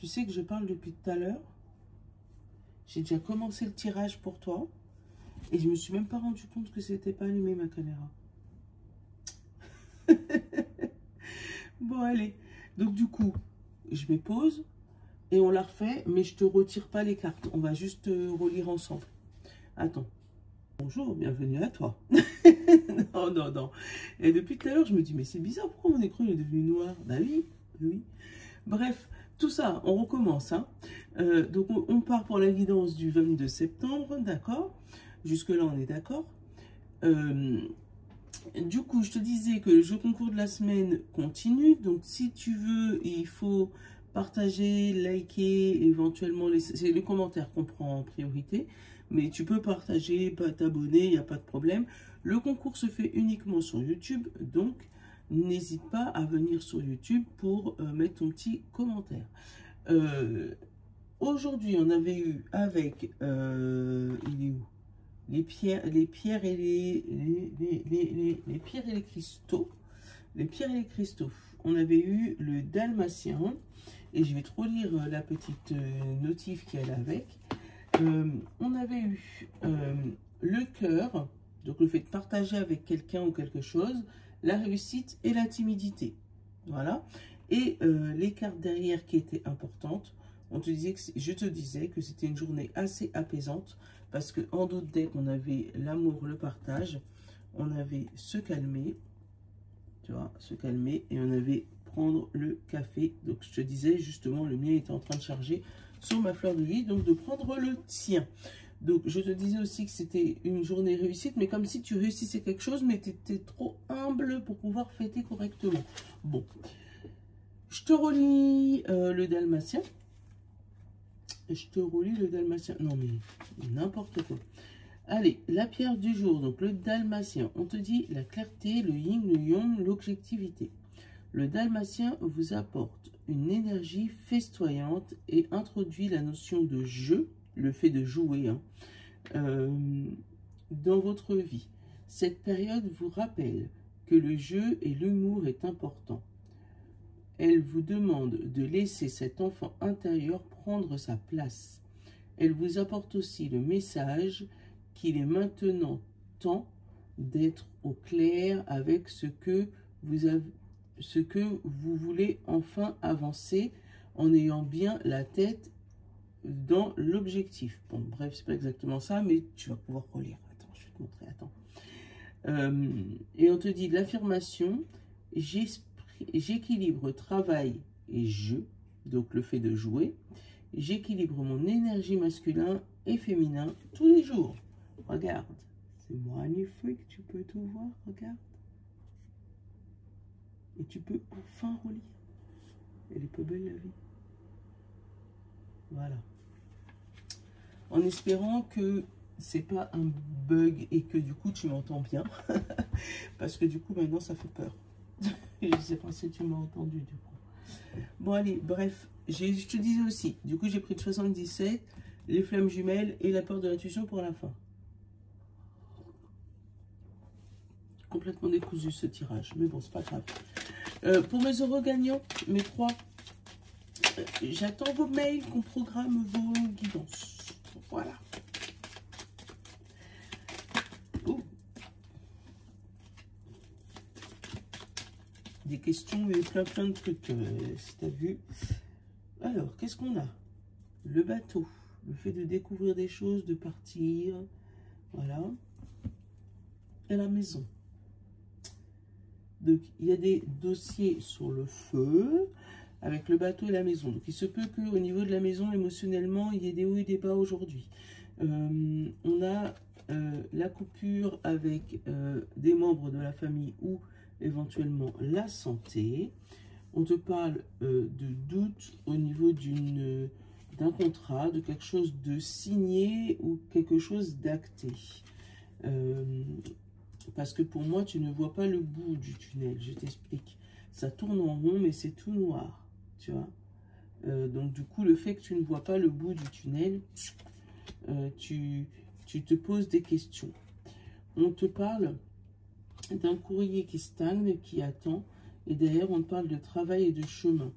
Tu sais que je parle depuis tout à l'heure. J'ai déjà commencé le tirage pour toi. Et je me suis même pas rendu compte que c'était pas allumé ma caméra. Bon, allez. Donc, du coup, je mets pause et on la refait. Mais je te retire pas les cartes. On va juste relire ensemble. Attends. Bonjour, bienvenue à toi. Non, non, non. Et depuis tout à l'heure, je me dis, mais c'est bizarre, pourquoi mon écran est devenu noir? Bah oui, oui. Bref, tout ça, on recommence. Hein. Donc, on part pour la guidance du 22 septembre, d'accord? Jusque-là, on est d'accord. Du coup, je te disais que le jeu concours de la semaine continue. Donc, si tu veux, il faut partager, liker, éventuellement, c'est les commentaires qu'on prend en priorité. Mais tu peux partager, pas t'abonner, il n'y a pas de problème. Le concours se fait uniquement sur YouTube. Donc, n'hésite pas à venir sur YouTube pour mettre ton petit commentaire. Aujourd'hui, on avait eu avec... il est où? Les pierres et les pierres et les cristaux. Les pierres et les cristaux. On avait eu le dalmatien. Et je vais trop lire la petite notif qu'il y a avec. On avait eu le cœur. Donc le fait de partager avec quelqu'un ou quelque chose. La réussite et la timidité. Voilà. Et les cartes derrière qui étaient importantes. Je te disais que c'était une journée assez apaisante. Parce qu'en d'autres decks, on avait l'amour, le partage. On avait se calmer. Tu vois, se calmer. Et on avait prendre le café. Donc, je te disais, justement, le mien était en train de charger sur ma fleur de vie. Donc, de prendre le tien. Donc, je te disais aussi que c'était une journée réussite. Mais comme si tu réussissais quelque chose, mais tu étais trop humble pour pouvoir fêter correctement. Bon. Je te relis le dalmatien. Je te relis le dalmatien. Non, mais n'importe quoi. Allez, la pierre du jour. Donc, le dalmatien. On te dit la clarté, le yin, le yang, l'objectivité. Le dalmatien vous apporte une énergie festoyante et introduit la notion de jeu, le fait de jouer, hein, dans votre vie. Cette période vous rappelle que le jeu et l'humour est important. Elle vous demande de laisser cet enfant intérieur prendre sa place. Elle vous apporte aussi le message qu'il est maintenant temps d'être au clair avec ce que vous voulez enfin avancer en ayant bien la tête dans l'objectif. Bon, bref, c'est pas exactement ça, mais tu vas pouvoir relire. Attends, je vais te montrer, attends. Et on te dit l'affirmation, j'équilibre travail et jeu, donc le fait de jouer. J'équilibre mon énergie masculin et féminin tous les jours. Regarde, c'est magnifique, tu peux tout voir, regarde. Et tu peux enfin relire. Elle est pas belle la vie. Voilà. En espérant que c'est pas un bug et que du coup tu m'entends bien. Parce que du coup maintenant ça fait peur. Je ne sais pas si tu m'as entendu du coup. Bon allez, bref, je te disais aussi, du coup j'ai pris le 77, les flammes jumelles et la peur de l'intuition pour la fin. Complètement décousu ce tirage, mais bon c'est pas grave. Pour mes heureux gagnants, mes 3, j'attends vos mails qu'on programme vos guidances. Voilà. Des questions et plein de trucs, si tu as vu. Alors, qu'est-ce qu'on a? Le bateau, le fait de découvrir des choses, de partir, voilà. Et la maison. Donc, il y a des dossiers sur le feu, avec le bateau et la maison. Donc, il se peut qu'au niveau de la maison, émotionnellement, il y ait des hauts et des bas aujourd'hui. On a la coupure avec des membres de la famille ou éventuellement la santé. On te parle de doute au niveau d'un contrat, de quelque chose de signé ou quelque chose d'acté. Parce que pour moi, tu ne vois pas le bout du tunnel. Je t'explique. Ça tourne en rond, mais c'est tout noir. Tu vois. Donc, du coup, le fait que tu ne vois pas le bout du tunnel, tu te poses des questions. On te parle d'un courrier qui stagne, qui attend. Et derrière, on te parle de travail et de chemin.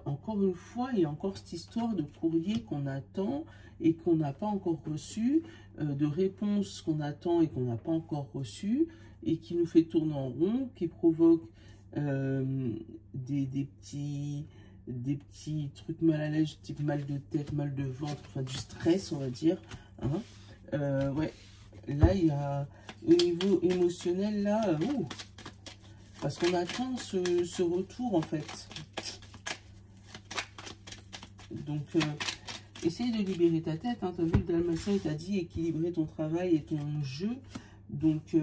encore une fois, il y a encore cette histoire de courrier qu'on attend et qu'on n'a pas encore reçu, de réponses qu'on attend et qu'on n'a pas encore reçues, et qui nous fait tourner en rond, qui provoque des petits trucs mal à l'aise, type mal de tête, mal de ventre, enfin du stress, on va dire. Hein. Ouais, là, il y a au niveau émotionnel, là, parce qu'on attend ce retour, en fait. Donc, essaye de libérer ta tête. Hein. Tu as vu, le dalmatien, il t'a dit équilibrer ton travail et ton jeu. Donc,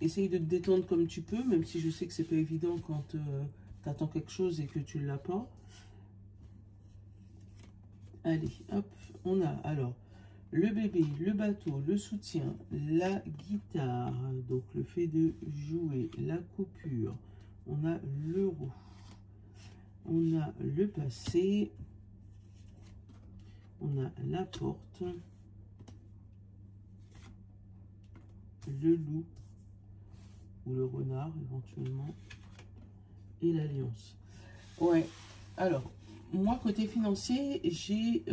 essaye de te détendre comme tu peux, même si je sais que c'est pas évident quand tu attends quelque chose et que tu ne l'as pas. Allez, hop, on a alors le bébé, le bateau, le soutien, la guitare, donc le fait de jouer, la coupure, on a l'euro, on a le passé, on a la porte, le loup ou le renard éventuellement, et l'alliance. Ouais, alors moi côté financier, j'ai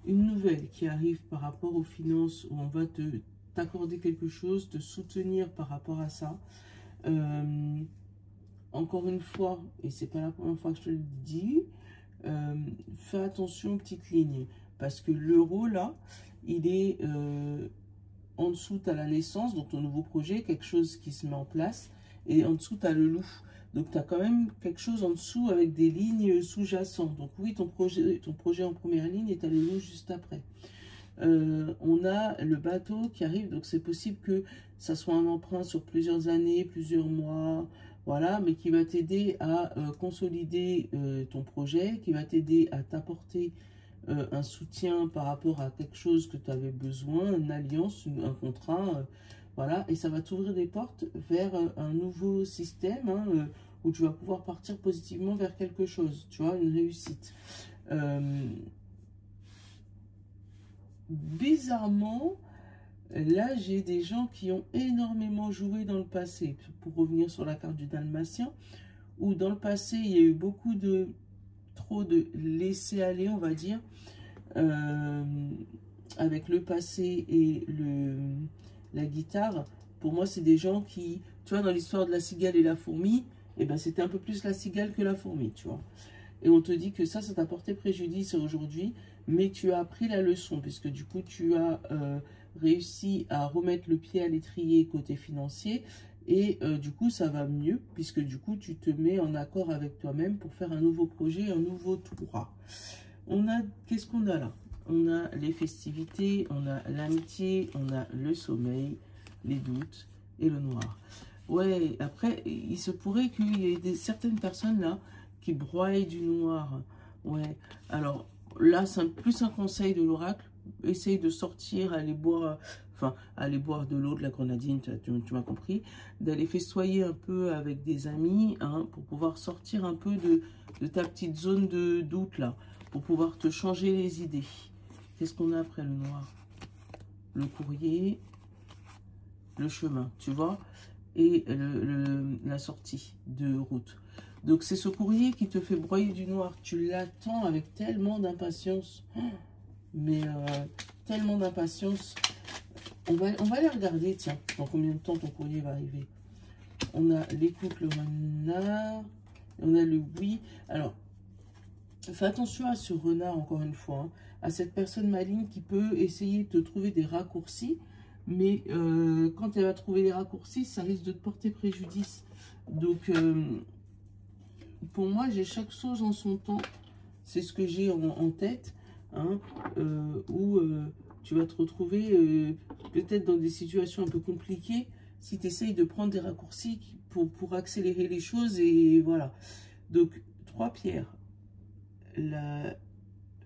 une nouvelle qui arrive par rapport aux finances, où on va t'accorder quelque chose, te soutenir par rapport à ça. Encore une fois, et c'est pas la première fois que je te le dis, fais attention aux petites lignes, parce que l'euro là, il est en dessous, tu as la naissance, donc ton nouveau projet, quelque chose qui se met en place, et en dessous, tu as le loup. Donc, tu as quand même quelque chose en dessous avec des lignes sous-jacentes. Donc, oui, ton projet en première ligne et tu as le loup juste après. On a le bateau qui arrive, donc c'est possible que ça soit un emprunt sur plusieurs années, plusieurs mois, voilà, mais qui va t'aider à consolider ton projet, qui va t'aider à t'apporter un soutien par rapport à quelque chose que tu avais besoin, une alliance, un contrat, voilà, et ça va t'ouvrir des portes vers un nouveau système, hein, où tu vas pouvoir partir positivement vers quelque chose, tu vois, une réussite. Bizarrement, là, j'ai des gens qui ont énormément joué dans le passé, pour revenir sur la carte du dalmatien, où dans le passé, il y a eu beaucoup de laisser aller, on va dire, avec le passé et la guitare. Pour moi, c'est des gens qui, tu vois, dans l'histoire de la cigale et la fourmi, eh ben, c'était un peu plus la cigale que la fourmi, tu vois. Et on te dit que ça t'a porté préjudice aujourd'hui, mais tu as appris la leçon, puisque du coup, tu as réussi à remettre le pied à l'étrier côté financier, et du coup, ça va mieux, puisque du coup, tu te mets en accord avec toi-même pour faire un nouveau projet, un nouveau tour. On a, qu'est-ce qu'on a là? On a les festivités, on a l'amitié, on a le sommeil, les doutes et le noir. Ouais, après, il se pourrait qu'il y ait certaines personnes là qui broient du noir. Ouais, alors là, c'est plus un conseil de l'oracle. Essaye de sortir, aller boire, enfin, aller boire de l'eau, de la grenadine, tu m'as compris. D'aller festoyer un peu avec des amis, hein, pour pouvoir sortir un peu de ta petite zone de doute là, pour pouvoir te changer les idées. Qu'est-ce qu'on a après le noir? Le courrier, le chemin, tu vois, et la sortie de route. Donc, c'est ce courrier qui te fait broyer du noir. Tu l'attends avec tellement d'impatience. Mais tellement d'impatience. On va aller regarder, tiens, dans combien de temps ton courrier va arriver. On a l'écoute, le renard. On a le oui. Alors, fais attention à ce renard, encore une fois. Hein, à cette personne maligne qui peut essayer de te trouver des raccourcis. Mais quand elle va trouver des raccourcis, ça risque de te porter préjudice. Donc, pour moi, j'ai chaque chose en son temps. C'est ce que j'ai en tête. Hein, où tu vas te retrouver peut-être dans des situations un peu compliquées si tu essayes de prendre des raccourcis pour accélérer les choses. Et voilà. Donc, 3 pierres.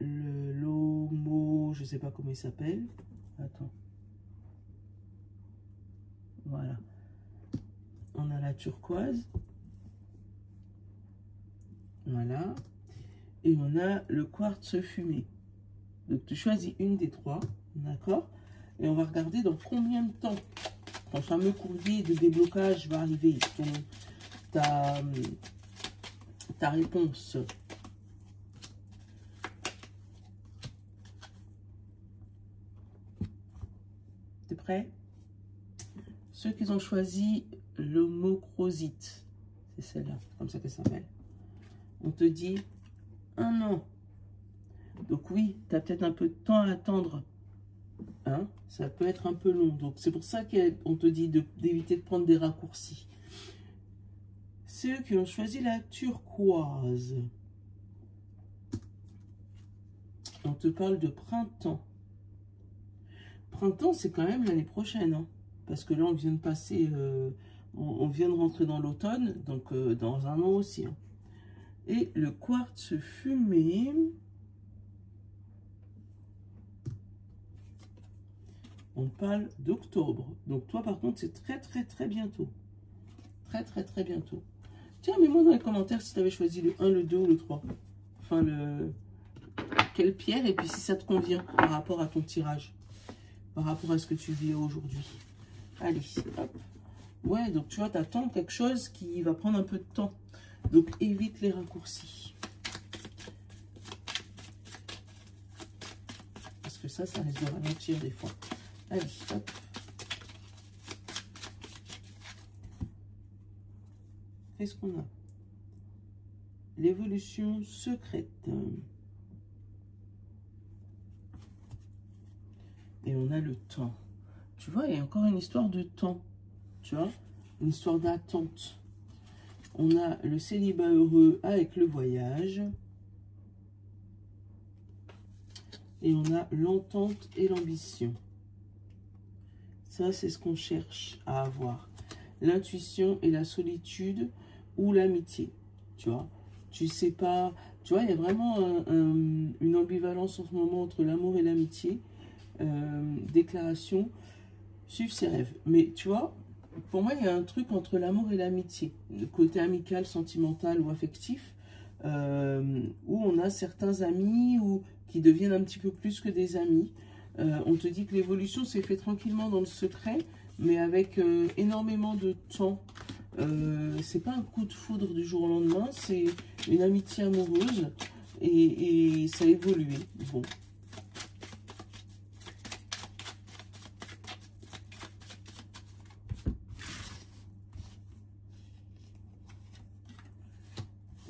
L'homo, je sais pas comment il s'appelle. Attends. Voilà. On a la turquoise. Voilà. Et on a le quartz fumé. Donc, tu choisis une des 3, d'accord? Et on va regarder dans combien de temps ton fameux courrier de déblocage va arriver. ta réponse. T'es prêt? Ceux qui ont choisi l'homocrosite, c'est celle-là, comme ça qu'elle s'appelle. On te dit 1 an. Donc oui, tu as peut-être un peu de temps à attendre. Hein? Ça peut être un peu long. Donc c'est pour ça qu'on te dit d'éviter de prendre des raccourcis. Ceux qui ont choisi la turquoise. On te parle de printemps. Printemps, c'est quand même l'année prochaine. Hein? Parce que là, on vient de passer, on vient de rentrer dans l'automne, donc dans 1 an aussi. Hein. Et le quartz fumé, on parle d'octobre. Donc toi, par contre, c'est très bientôt. Très bientôt. Tiens, mets-moi dans les commentaires si tu avais choisi le 1, le 2 ou le 3. Enfin, quelle pierre, et puis si ça te convient par rapport à ton tirage. Par rapport à ce que tu vis aujourd'hui. Allez, hop. Ouais, donc tu vois, tu attends quelque chose qui va prendre un peu de temps. Donc, évite les raccourcis. Parce que ça risque de ralentir des fois. Allez, hop. Qu'est-ce qu'on a? L'évolution secrète. Et on a le temps. Tu vois, il y a encore une histoire de temps. Tu vois, une histoire d'attente. On a le célibat heureux avec le voyage. Et on a l'entente et l'ambition. Ça, c'est ce qu'on cherche à avoir. L'intuition et la solitude ou l'amitié. Tu vois, tu sais pas. Tu vois, il y a vraiment une ambivalence en ce moment entre l'amour et l'amitié. Déclaration, suivre ses rêves. Mais tu vois, pour moi, il y a un truc entre l'amour et l'amitié. Le côté amical, sentimental ou affectif. Où on a certains amis qui deviennent un petit peu plus que des amis. On te dit que l'évolution s'est fait tranquillement dans le secret, mais avec énormément de temps. C'est pas un coup de foudre du jour au lendemain, c'est une amitié amoureuse et ça a évolué. Bon.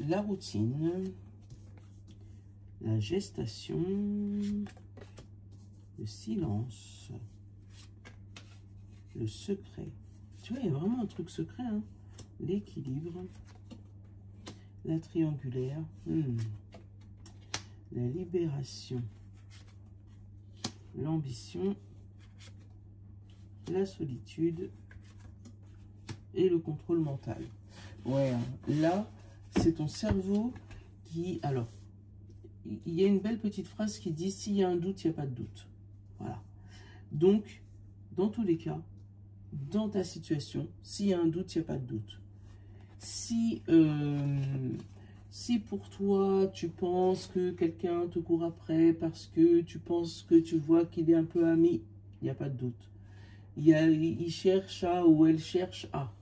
La routine, la gestation, le silence, le secret. Tu vois, il y a vraiment un truc secret. Hein? L'équilibre, la triangulaire, la libération, l'ambition, la solitude et le contrôle mental. Ouais, là, c'est ton cerveau qui... Alors, il y a une belle petite phrase qui dit « S'il y a un doute, il n'y a pas de doute ». Voilà. Donc, dans tous les cas, dans ta situation, s'il y a un doute, il n'y a pas de doute. Si pour toi, tu penses que quelqu'un te court après parce que tu penses que tu vois qu'il est un peu ami, il n'y a pas de doute. Il cherche à, ou elle cherche à,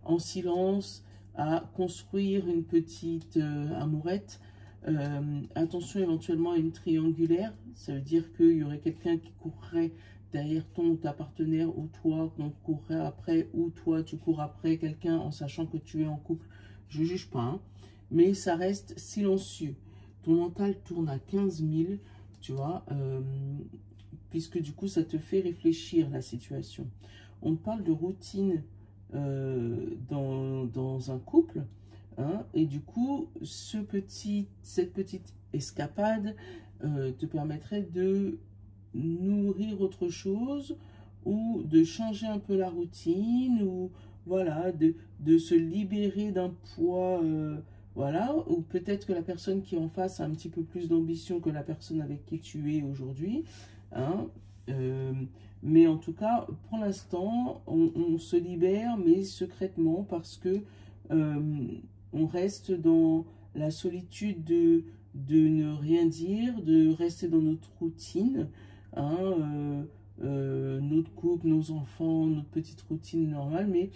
en silence, à construire une petite amourette. Attention éventuellement à une triangulaire, ça veut dire qu'il y aurait quelqu'un qui courrait derrière ton ou ta partenaire, ou toi qu'on courrait après, ou toi tu cours après quelqu'un en sachant que tu es en couple. Je ne juge pas, hein, mais ça reste silencieux. Ton mental tourne à 15 000, tu vois, puisque du coup ça te fait réfléchir la situation. On parle de routine dans un couple. Hein, et du coup, cette petite escapade te permettrait de nourrir autre chose ou de changer un peu la routine ou voilà, de se libérer d'un poids, voilà, ou peut-être que la personne qui est en face a un petit peu plus d'ambition que la personne avec qui tu es aujourd'hui. Hein, mais en tout cas, pour l'instant, on se libère, mais secrètement parce que on reste dans la solitude de ne rien dire, de rester dans notre routine, hein, notre couple, nos enfants, notre petite routine normale, mais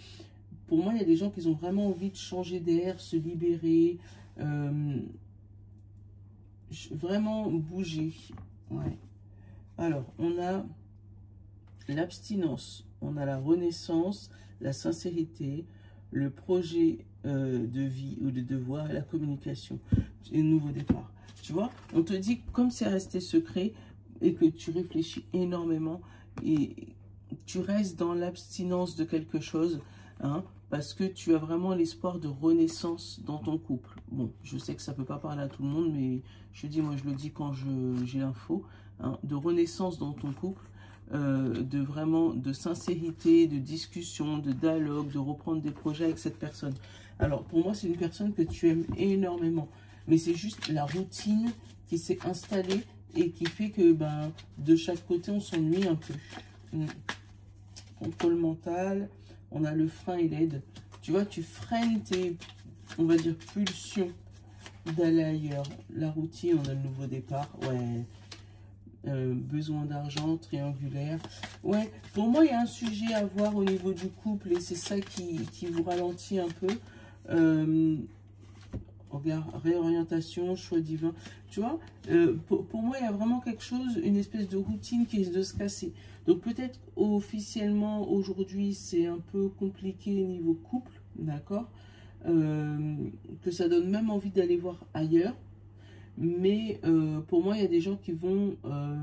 pour moi, il y a des gens qui ont vraiment envie de changer d'air, se libérer, vraiment bouger. Ouais. Alors, on a l'abstinence, on a la renaissance, la sincérité, le projet de vie ou de devoir et la communication et le nouveau départ. Tu vois, on te dit comme c'est resté secret et que tu réfléchis énormément et tu restes dans l'abstinence de quelque chose, hein, parce que tu as vraiment l'espoir de renaissance dans ton couple. Bon, je sais que ça ne peut pas parler à tout le monde, mais je dis, moi je le dis quand j'ai l'info, hein, de renaissance dans ton couple, de sincérité, de discussion, de dialogue, de reprendre des projets avec cette personne. Alors, pour moi, c'est une personne que tu aimes énormément, mais c'est juste la routine qui s'est installée et qui fait que ben, de chaque côté, on s'ennuie un peu. Contrôle mental, on a le frein et l'aide. Tu vois, tu freines tes, on va dire, pulsions d'aller ailleurs. La routine, on a le nouveau départ, ouais. Besoin d'argent, triangulaire. Ouais, pour moi, il y a un sujet à voir au niveau du couple et c'est ça qui vous ralentit un peu. Regarde, réorientation, choix divin. Tu vois, pour moi, il y a vraiment quelque chose, une espèce de routine qui risque de se casser. Donc peut-être officiellement, aujourd'hui, c'est un peu compliqué niveau couple, d'accord, que ça donne même envie d'aller voir ailleurs. Mais pour moi, il y a des gens qui vont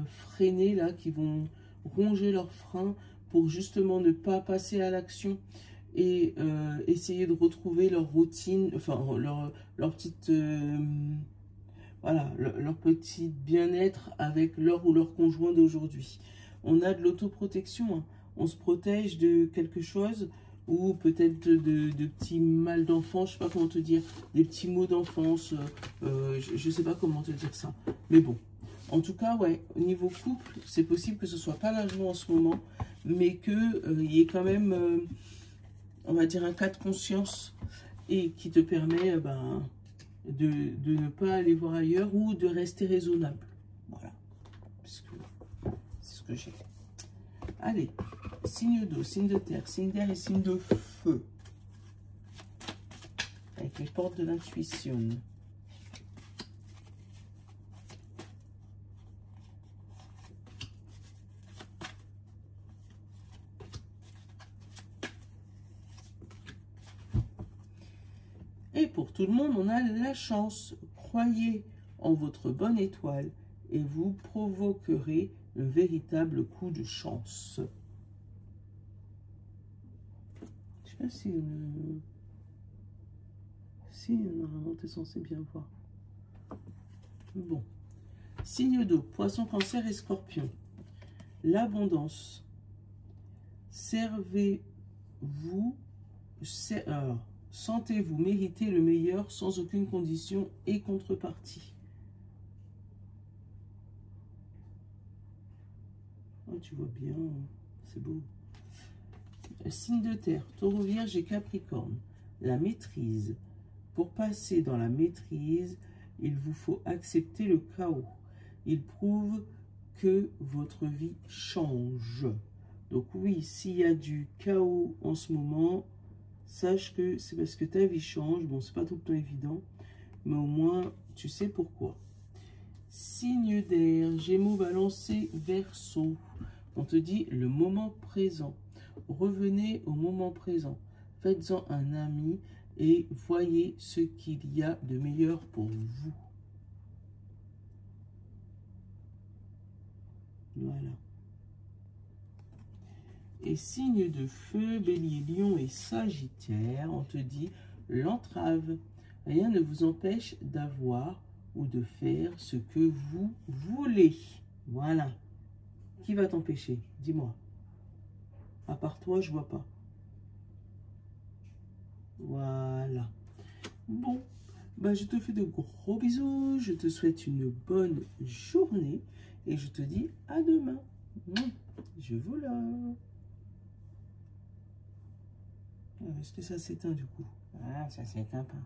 freiner, là, qui vont ronger leurs freins pour justement ne pas passer à l'action et essayer de retrouver leur routine, enfin, leur petite, voilà, leur petit bien-être avec leur ou leur conjoint d'aujourd'hui. On a de l'autoprotection, hein. On se protège de quelque chose ou peut-être de petits mal d'enfance, je sais pas comment te dire, des petits maux d'enfance, je sais pas comment te dire ça. Mais bon, en tout cas, ouais, au niveau couple, c'est possible que ce soit pas la joie en ce moment, mais qu'il y ait quand même, on va dire, un cas de conscience et qui te permet ben, de ne pas aller voir ailleurs ou de rester raisonnable. Voilà, parce que c'est ce que j'ai. Allez, signe d'eau, signe de terre, signe d'air et signe de feu. Avec les portes de l'intuition. Et pour tout le monde, on a la chance. Croyez en votre bonne étoile et vous provoquerez le véritable coup de chance. Je sais pas si normalement t'es censé bien voir. Bon. Signe d'eau, poisson, cancer et scorpion. L'abondance. Servez-vous, sentez-vous mériter le meilleur sans aucune condition et contrepartie. Oh, tu vois bien, c'est beau. Signe de terre, taureau, vierge et capricorne. La maîtrise. Pour passer dans la maîtrise, il vous faut accepter le chaos. Il prouve que votre vie change. Donc oui, s'il y a du chaos en ce moment, sache que c'est parce que ta vie change. Bon, c'est pas tout le temps évident, mais au moins, tu sais pourquoi. Signe d'air, Gémeaux, Balance, Verseau. On te dit le moment présent. Revenez au moment présent. Faites-en un ami et voyez ce qu'il y a de meilleur pour vous. Voilà. Et signe de feu, Bélier, Lion et Sagittaire, on te dit l'entrave. Rien ne vous empêche d'avoir ou de faire ce que vous voulez. Voilà. Qui va t'empêcher? Dis-moi. À part toi, je vois pas. Voilà. Bon, bah, je te fais de gros bisous. Je te souhaite une bonne journée. Et je te dis à demain. Je vous love. Est-ce que ça s'éteint du coup? Ah, ça s'éteint pas.